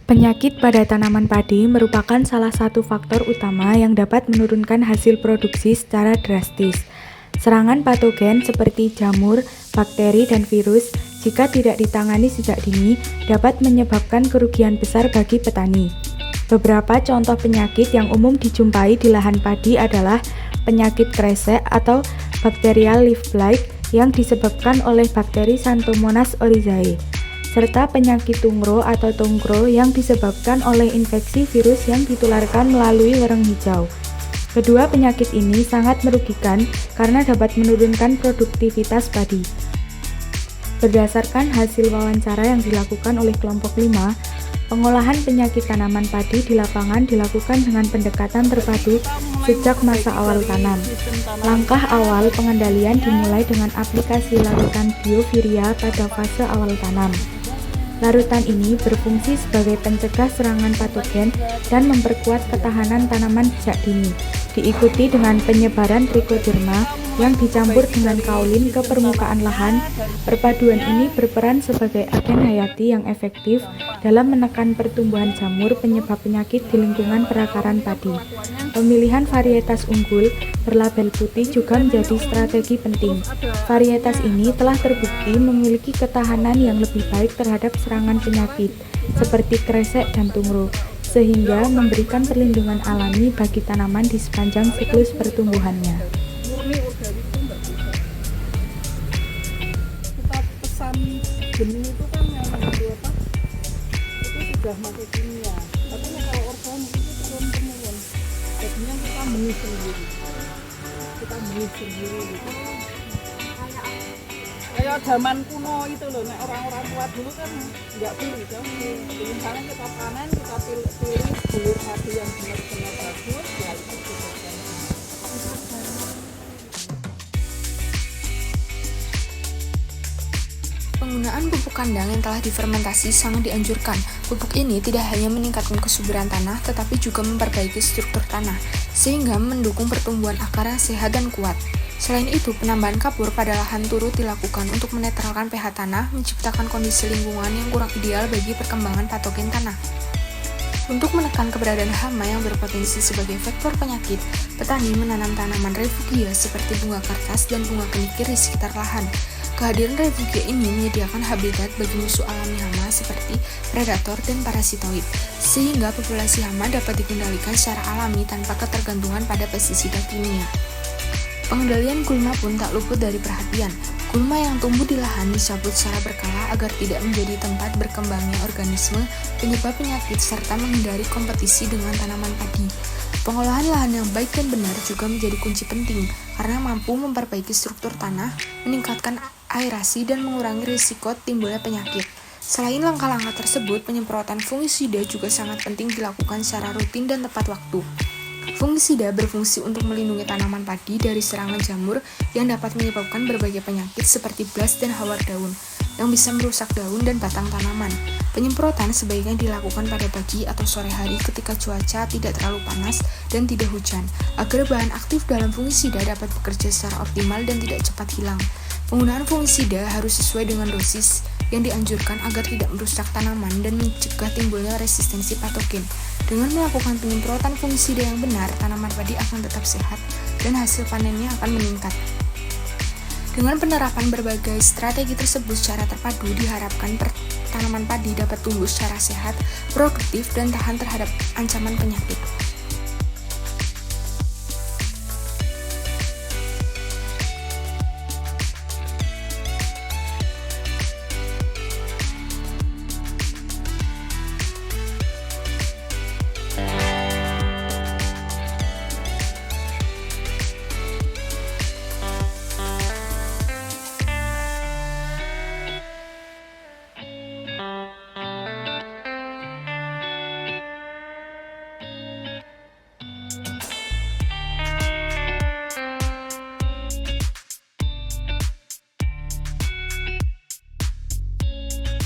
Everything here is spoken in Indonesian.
Penyakit pada tanaman padi merupakan salah satu faktor utama yang dapat menurunkan hasil produksi secara drastis. Serangan patogen seperti jamur, bakteri, dan virus, jika tidak ditangani sejak dini, dapat menyebabkan kerugian besar bagi petani. Beberapa contoh penyakit yang umum dijumpai di lahan padi adalah penyakit kresek atau bacterial leaf blight yang disebabkan oleh bakteri Xanthomonas oryzae, serta penyakit tungro atau tongkro yang disebabkan oleh infeksi virus yang ditularkan melalui wereng hijau. Kedua penyakit ini sangat merugikan karena dapat menurunkan produktivitas padi. Berdasarkan hasil wawancara yang dilakukan oleh kelompok 5, pengolahan penyakit tanaman padi di lapangan dilakukan dengan pendekatan terpadu sejak masa awal tanam. Langkah awal pengendalian dimulai dengan aplikasi larutan bioviria pada fase awal tanam. Larutan ini berfungsi sebagai pencegah serangan patogen dan memperkuat ketahanan tanaman sejak dini, diikuti dengan penyebaran trichoderma yang dicampur dengan kaolin ke permukaan lahan. Perpaduan ini berperan sebagai agen hayati yang efektif dalam menekan pertumbuhan jamur penyebab penyakit di lingkungan perakaran padi. Pemilihan varietas unggul berlabel putih juga menjadi strategi penting. Varietas ini telah terbukti memiliki ketahanan yang lebih baik terhadap serangan penyakit seperti kresek dan tungro, sehingga memberikan perlindungan alami bagi tanaman di sepanjang siklus pertumbuhannya. Kita pesan benih itu kan yang itu sudah pakai kimia, tapi kalau organik itu turun-temurun, jadinya kita benih sendiri gitu. Kayak zaman kuno itu loh, nek orang-orang tua dulu kan nggak beli kan, misalnya kita panen, kita pilih bulu padi yang benar-benar bagus, ya itu juga. Penggunaan pupuk kandang yang telah difermentasi sangat dianjurkan. Pupuk ini tidak hanya meningkatkan kesuburan tanah, tetapi juga memperbaiki struktur tanah, sehingga mendukung pertumbuhan akar yang sehat dan kuat. Selain itu, penambahan kapur pada lahan turut dilakukan untuk menetralkan pH tanah, menciptakan kondisi lingkungan yang kurang ideal bagi perkembangan patogen tanah. Untuk menekan keberadaan hama yang berpotensi sebagai faktor penyakit, petani menanam tanaman refugia seperti bunga kertas dan bunga kenikir di sekitar lahan. Kehadiran refugia ini menyediakan habitat bagi musuh alami hama seperti predator dan parasitoid, sehingga populasi hama dapat dikendalikan secara alami tanpa ketergantungan pada pestisida kimia. Pengendalian gulma pun tak luput dari perhatian. Gulma yang tumbuh di lahan dicabut secara berkala agar tidak menjadi tempat berkembangnya organisme penyebab penyakit serta menghindari kompetisi dengan tanaman padi. Pengolahan lahan yang baik dan benar juga menjadi kunci penting karena mampu memperbaiki struktur tanah, meningkatkan aerasi dan mengurangi risiko timbulnya penyakit. Selain langkah-langkah tersebut, penyemprotan fungisida juga sangat penting dilakukan secara rutin dan tepat waktu. Fungisida berfungsi untuk melindungi tanaman padi dari serangan jamur yang dapat menyebabkan berbagai penyakit seperti blast dan hawar daun yang bisa merusak daun dan batang tanaman. Penyemprotan sebaiknya dilakukan pada pagi atau sore hari ketika cuaca tidak terlalu panas dan tidak hujan, agar bahan aktif dalam fungisida dapat bekerja secara optimal dan tidak cepat hilang. Penggunaan fungisida harus sesuai dengan dosis yang dianjurkan agar tidak merusak tanaman dan mencegah timbulnya resistensi patogen. Dengan melakukan penyemprotan fungisida yang benar, tanaman padi akan tetap sehat dan hasil panennya akan meningkat. Dengan penerapan berbagai strategi tersebut secara terpadu, diharapkan tanaman padi dapat tumbuh secara sehat, produktif, dan tahan terhadap ancaman penyakit.